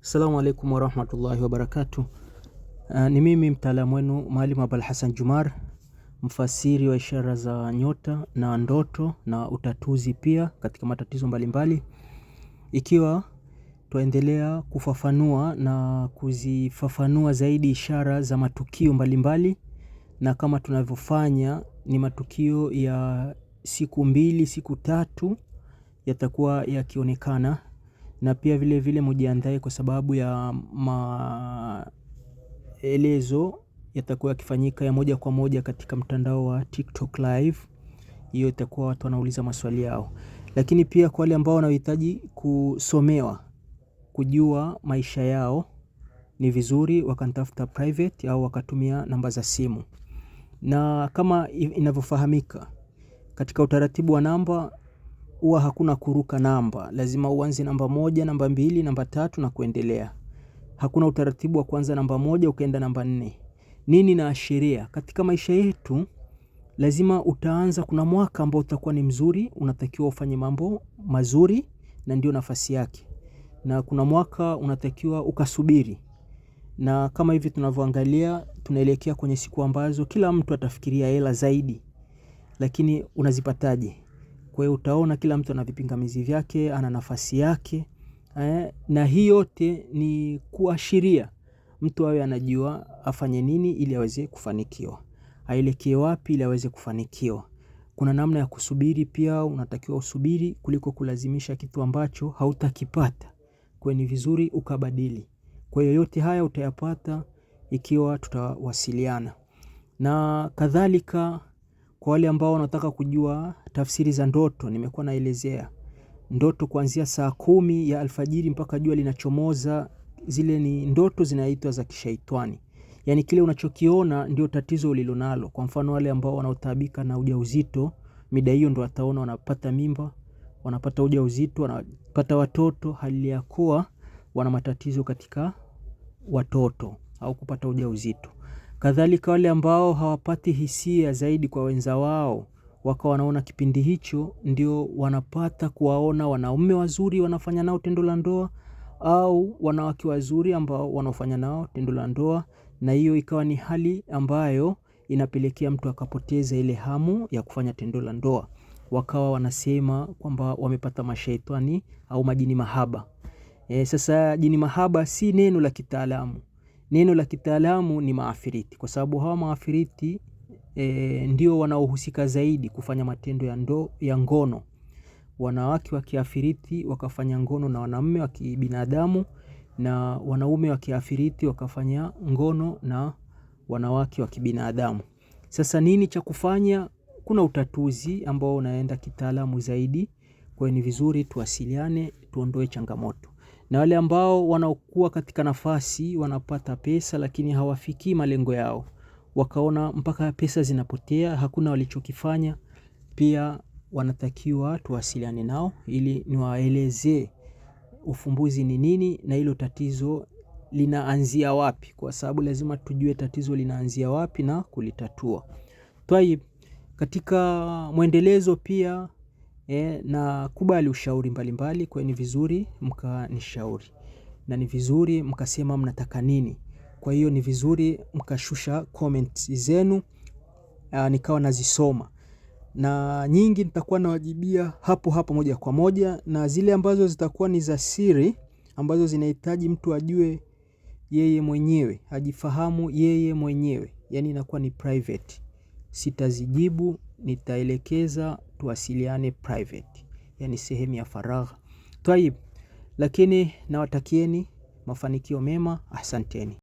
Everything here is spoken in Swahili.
Assalamu alaikum warahmatullahi wabarakatuh. Ni mimi mtaalamu wenu Mwalimu Abul Hassan Jumar, mfasiri wa ishara za nyota na ndoto na utatuzi pia katika matatizo mbalimbali. Ikiwa tuendelea kufafanua na kuzifafanua zaidi ishara za matukio mbalimbali, na kama tunavyofanya ni matukio ya siku 2, siku 3 yatakuwa yakionekana, na pia vile vile mujiandae kwa sababu ya maelezo yatakuwa yakifanyika ya moja kwa moja katika mtandao wa TikTok live. Hiyo itakuwa watu wanauliza maswali yao, lakini pia kwa wale ambao wanahitaji kusomewa kujua maisha yao, ni vizuri wakanitafuta private au wakatumia namba za simu. Na kama inavyofahamika katika utaratibu wa namba, huwa hakuna kuruka namba. Lazima uanze namba 1, namba 2, namba 3 na kuendelea. Hakuna utaratibu wa kuanza namba 1 ukaenda namba 4. Nini inaashiria? Katika maisha yetu lazima utaanza, kuna mwaka ambao utakuwa ni mzuri, unatakiwa ufanye mambo mazuri na ndio nafasi yake. Na kuna mwaka unatakiwa ukasubiri. Na kama hivi tunavyoangalia, tunaelekea kwenye siku ambazo kila mtu atafikiria hela zaidi. Lakini unazipataje? Kwa hiyo utaona kila mtu ana vipingamizi vyake, ana nafasi yake. Na hii yote ni kuashiria mtu awe anajua afanye nini ili aweze kufanikiwa, aelekee wapi ili aweze kufanikiwa. Kuna namna ya kusubiri pia, unatakiwa usubiri kuliko kulazimisha kitu ambacho hautakipata. Kwa ni vizuri ukabadili. Kwa hiyo yote haya utayapata ikiwa tutawasiliana. Na kadhalika kwa wale ambao wanataka kujua tafsiri za ndoto, nimekuwa naelezea ndoto kuanzia saa 10 ya alfajiri mpaka jua linachomoza. Zile ni ndoto zinaitwa za kishaitani. Yaani kile unachokiona ndio tatizo ulilonalo. Kwa mfano wale ambao wanaotaabika na ujauzito, mida hiyo ndio wataona wanapata mimba, wanapata ujauzito, wanapata watoto, hali ya kuwa wana matatizo katika watoto au kupata ujauzito. Kadhalika wale ambao hawapati hisia zaidi kwa wenza wao, wakawa wanaona kipindi hicho ndio wanapata kuwaona wanaume wazuri wanafanya nao tendo la ndoa, au wanawake wazuri ambao wanafanya nao tendo la ndoa, na hiyo ikawa ni hali ambayo inapelekea mtu akapoteza ile hamu ya kufanya tendo la ndoa. Wakawa wanasema kwamba wamepata mashaitani au majini mahaba. Sasa jini mahaba si neno la kitaalamu. Neno la kitaalamu ni maafiriti, kwa sababu hawa maafiriti ndio wanaohusika zaidi kufanya matendo ya ngono. Wanawake wa kiafiriti wakafanya ngono na wanaume wa kibinadamu, na wanaume wa kiafiriti wakafanya ngono na wanawake wa kibinadamu. Sasa nini cha kufanya? Kuna utatuzi ambao unaenda kitaalamu zaidi. Kwa hiyo ni vizuri tuwasiliane, tuondoe changamoto. Na wale ambao wanaokuwa katika nafasi wanapata pesa lakini hawafiki malengo yao, wakaona mpaka pesa zinapotea, hakuna walichokifanya, pia wanatakiwa tuwasiliane nao ili niwaelezee ufumbuzi ni nini na hilo tatizo linaanzia wapi, kwa sababu lazima tujue tatizo linaanzia wapi na kulitatua. Twaib, katika mwendelezo pia na kubali ushauri mbalimbali. Kwa ni vizuri mkanishauri, na ni vizuri mkasema mnataka nini. Kwa hiyo ni vizuri mkashusha comments zenu, nikawa nazisoma, na nyingi nitakuwa nawajibia hapo hapo moja kwa moja, na zile ambazo zitakuwa ni za siri ambazo zinahitaji mtu ajue yeye mwenyewe, ajifahamu yeye mwenyewe, yani inakuwa ni private, sitazijibu, nitaelekeza tuwasiliane private, yani sehemu ya faragha. Twaib, lakini nawatakieni mafanikio mema. Asanteni.